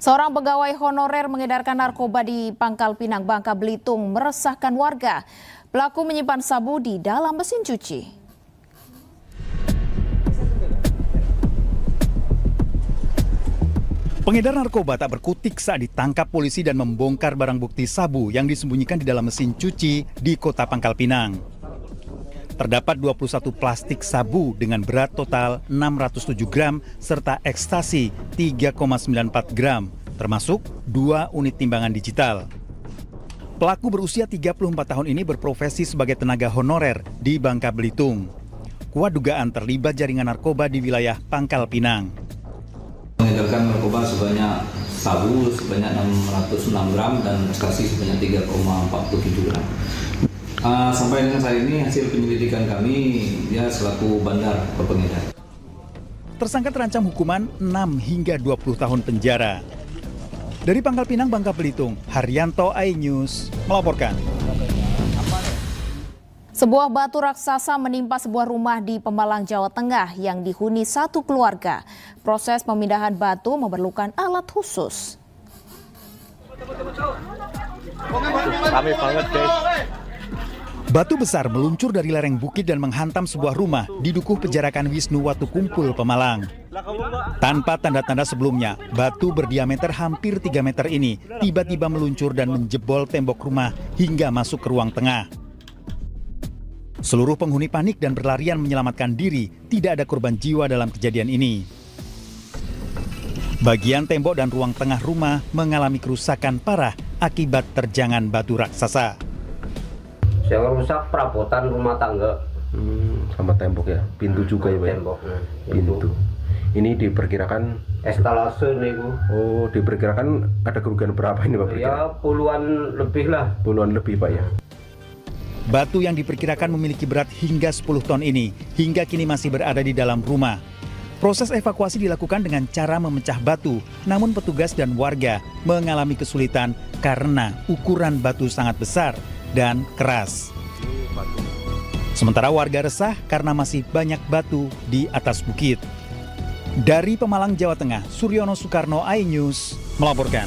Seorang pegawai honorer mengedarkan narkoba di Pangkal Pinang, Bangka Belitung meresahkan warga. Pelaku menyimpan sabu di dalam mesin cuci. Pengedar narkoba tak berkutik saat ditangkap polisi dan membongkar barang bukti sabu yang disembunyikan di dalam mesin cuci di Kota Pangkal Pinang. Terdapat 21 plastik sabu dengan berat total 607 gram serta ekstasi 3,94 gram, termasuk 2 unit timbangan digital. Pelaku berusia 34 tahun ini berprofesi sebagai tenaga honorer di Bangka Belitung. Kuat dugaan terlibat jaringan narkoba di wilayah Pangkal Pinang. Mengedarkan narkoba sebanyak sabu sebanyak 606 gram dan ekstasi sebanyak 3,47 gram. Sampai dengan saat ini hasil penyelidikan kami, dia selaku bandar pengedar. Tersangka terancam hukuman 6 hingga 20 tahun penjara. Dari Pangkal Pinang, Bangka Belitung, Haryanto, iNews melaporkan. Sebuah batu raksasa menimpa sebuah rumah di Pemalang, Jawa Tengah yang dihuni satu keluarga. Proses pemindahan batu memerlukan alat khusus. Rame banget, guys. Batu besar meluncur dari lereng bukit dan menghantam sebuah rumah di Dukuh Pejarakan Wisnu Watukumpul, Pemalang. Tanpa tanda-tanda sebelumnya, batu berdiameter hampir 3 meter ini tiba-tiba meluncur dan menjebol tembok rumah hingga masuk ke ruang tengah. Seluruh penghuni panik dan berlarian menyelamatkan diri, tidak ada korban jiwa dalam kejadian ini. Bagian tembok dan ruang tengah rumah mengalami kerusakan parah akibat terjangan batu raksasa. Yang rusak perabotan rumah tangga. Sama tembok ya, pintu juga ya Pak? Tembok, pintu. Ini diperkirakan estalase nih Bu. Oh, diperkirakan ada kerugian berapa ini Pak? Ya puluhan lebih lah. Puluhan lebih Pak ya. Batu yang diperkirakan memiliki berat hingga 10 ton ini hingga kini masih berada di dalam rumah. Proses evakuasi dilakukan dengan cara memecah batu, namun petugas dan warga mengalami kesulitan karena ukuran batu sangat besar dan keras. Sementara warga resah karena masih banyak batu di atas bukit. Dari Pemalang, Jawa Tengah, Suryono Soekarno, iNews melaporkan.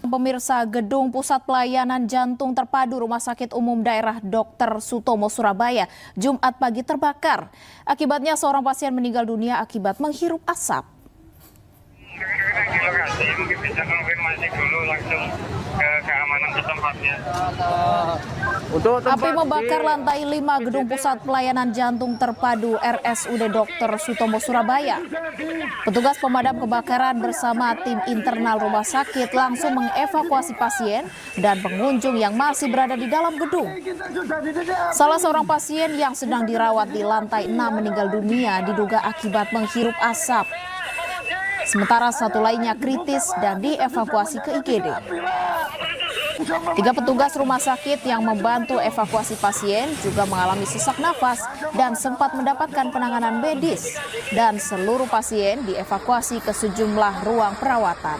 Pemirsa, Gedung Pusat Pelayanan Jantung Terpadu Rumah Sakit Umum Daerah Dr. Sutomo, Surabaya, Jumat pagi terbakar. Akibatnya seorang pasien meninggal dunia akibat menghirup asap. Di lokasi mungkin bisa konfirmasi dulu langsung ke keamanan ke tempatnya. Api membakar lantai 5 Gedung Pusat Pelayanan Jantung Terpadu RSUD Dr. Sutomo, Surabaya. Petugas pemadam kebakaran bersama tim internal rumah sakit langsung mengevakuasi pasien dan pengunjung yang masih berada di dalam gedung. Salah seorang pasien yang sedang dirawat di lantai 6 meninggal dunia diduga akibat menghirup asap. Sementara satu lainnya kritis dan dievakuasi ke IGD. 3 petugas rumah sakit yang membantu evakuasi pasien juga mengalami sesak nafas dan sempat mendapatkan penanganan medis. Dan seluruh pasien dievakuasi ke sejumlah ruang perawatan.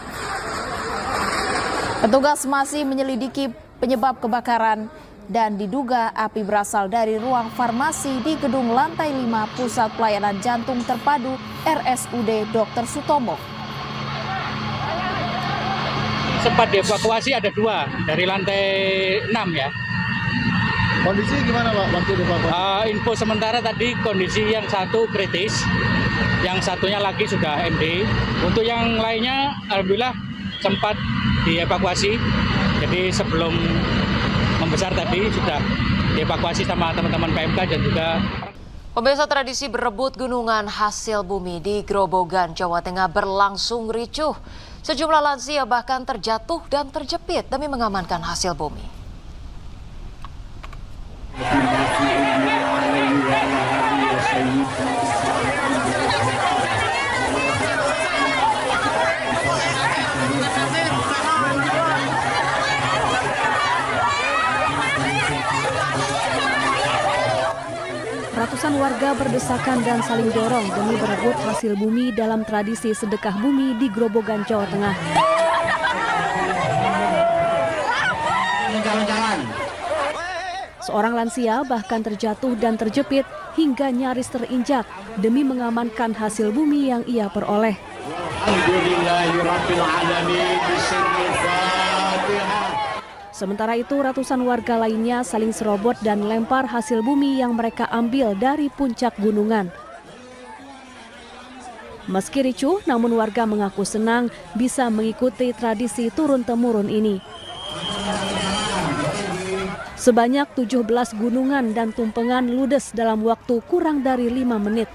Petugas masih menyelidiki penyebab kebakaran dan diduga api berasal dari ruang farmasi di gedung lantai 5 Pusat Pelayanan Jantung Terpadu RSUD Dr. Sutomo. Sempat dievakuasi ada 2 dari lantai 6 ya. Kondisi gimana Pak waktu dievakuasi? Info sementara tadi kondisi yang satu kritis, yang satunya lagi sudah MD. Untuk yang lainnya alhamdulillah sempat dievakuasi. Jadi sebelum membesar tadi sudah dievakuasi sama teman-teman PMK dan juga. Pemirsa, tradisi berebut gunungan hasil bumi di Grobogan, Jawa Tengah berlangsung ricuh. Sejumlah lansia bahkan terjatuh dan terjepit demi mengamankan hasil bumi. Ratusan warga berdesakan dan saling dorong demi berebut hasil bumi dalam tradisi sedekah bumi di Grobogan, Jawa Tengah. Seorang lansia bahkan terjatuh dan terjepit hingga nyaris terinjak demi mengamankan hasil bumi yang ia peroleh. Sementara itu, ratusan warga lainnya saling serobot dan lempar hasil bumi yang mereka ambil dari puncak gunungan. Meski ricuh, namun warga mengaku senang bisa mengikuti tradisi turun-temurun ini. Sebanyak 17 gunungan dan tumpengan ludes dalam waktu kurang dari 5 menit.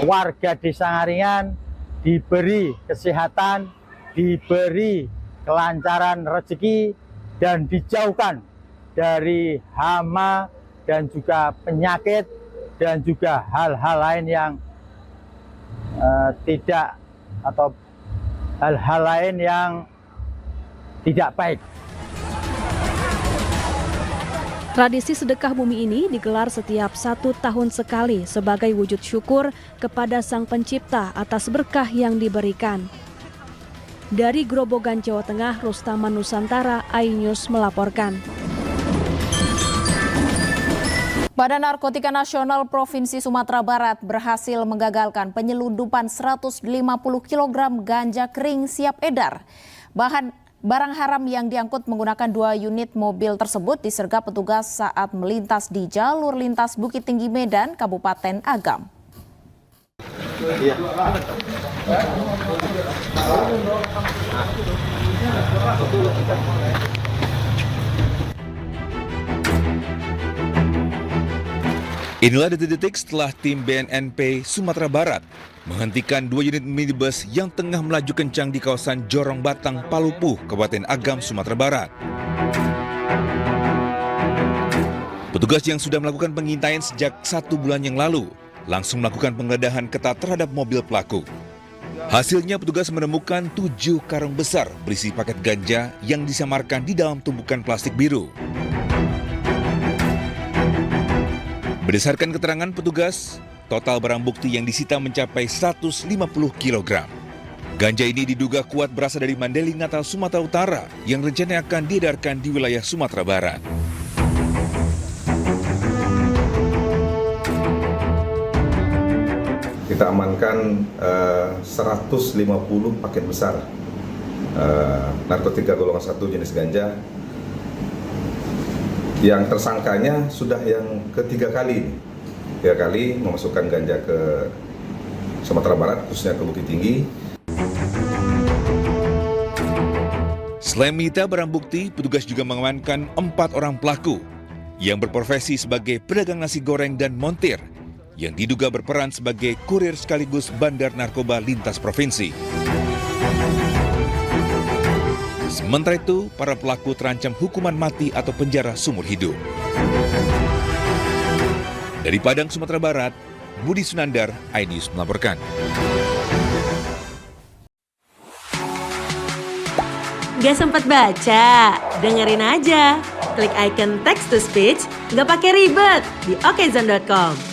Warga Desa Ngaringan diberi kesehatan, diberi kelancaran rezeki, dan dijauhkan dari hama dan juga penyakit dan juga hal-hal lain yang tidak baik. Tradisi sedekah bumi ini digelar setiap 1 tahun sekali sebagai wujud syukur kepada Sang Pencipta atas berkah yang diberikan. Dari Grobogan, Jawa Tengah, Rustaman Nusantara, iNews melaporkan. Badan Narkotika Nasional Provinsi Sumatera Barat berhasil menggagalkan penyelundupan 150 kg ganja kering siap edar. Barang haram yang diangkut menggunakan 2 unit mobil tersebut disergap petugas saat melintas di jalur lintas Bukit Tinggi Medan, Kabupaten Agam. Inilah detik-detik setelah tim BNNP Sumatera Barat menghentikan 2 unit minibus yang tengah melaju kencang di kawasan Jorong Batang, Palupuh, Kabupaten Agam, Sumatera Barat. Petugas yang sudah melakukan pengintaian sejak 1 bulan yang lalu langsung melakukan penggeledahan ketat terhadap mobil pelaku. Hasilnya petugas menemukan 7 karung besar berisi paket ganja yang disamarkan di dalam tumpukan plastik biru. Berdasarkan keterangan petugas, total barang bukti yang disita mencapai 150 kg. Ganja ini diduga kuat berasal dari Mandailing Natal, Sumatera Utara yang rencananya akan diedarkan di wilayah Sumatera Barat. Kita amankan 150 paket besar narkotika golongan 1 jenis ganja. Yang tersangkanya sudah yang ketiga kali memasukkan ganja ke Sumatera Barat, khususnya ke Bukit Tinggi. Selain menyita barang bukti, petugas juga mengamankan 4 orang pelaku yang berprofesi sebagai pedagang nasi goreng dan montir yang diduga berperan sebagai kurir sekaligus bandar narkoba lintas provinsi. Sementara itu, para pelaku terancam hukuman mati atau penjara seumur hidup. Dari Padang, Sumatera Barat, Budi Sunandar, iNews melaporkan. Gak sempat baca? Dengerin aja. Klik icon text to speech, gak pakai ribet di okezone.com.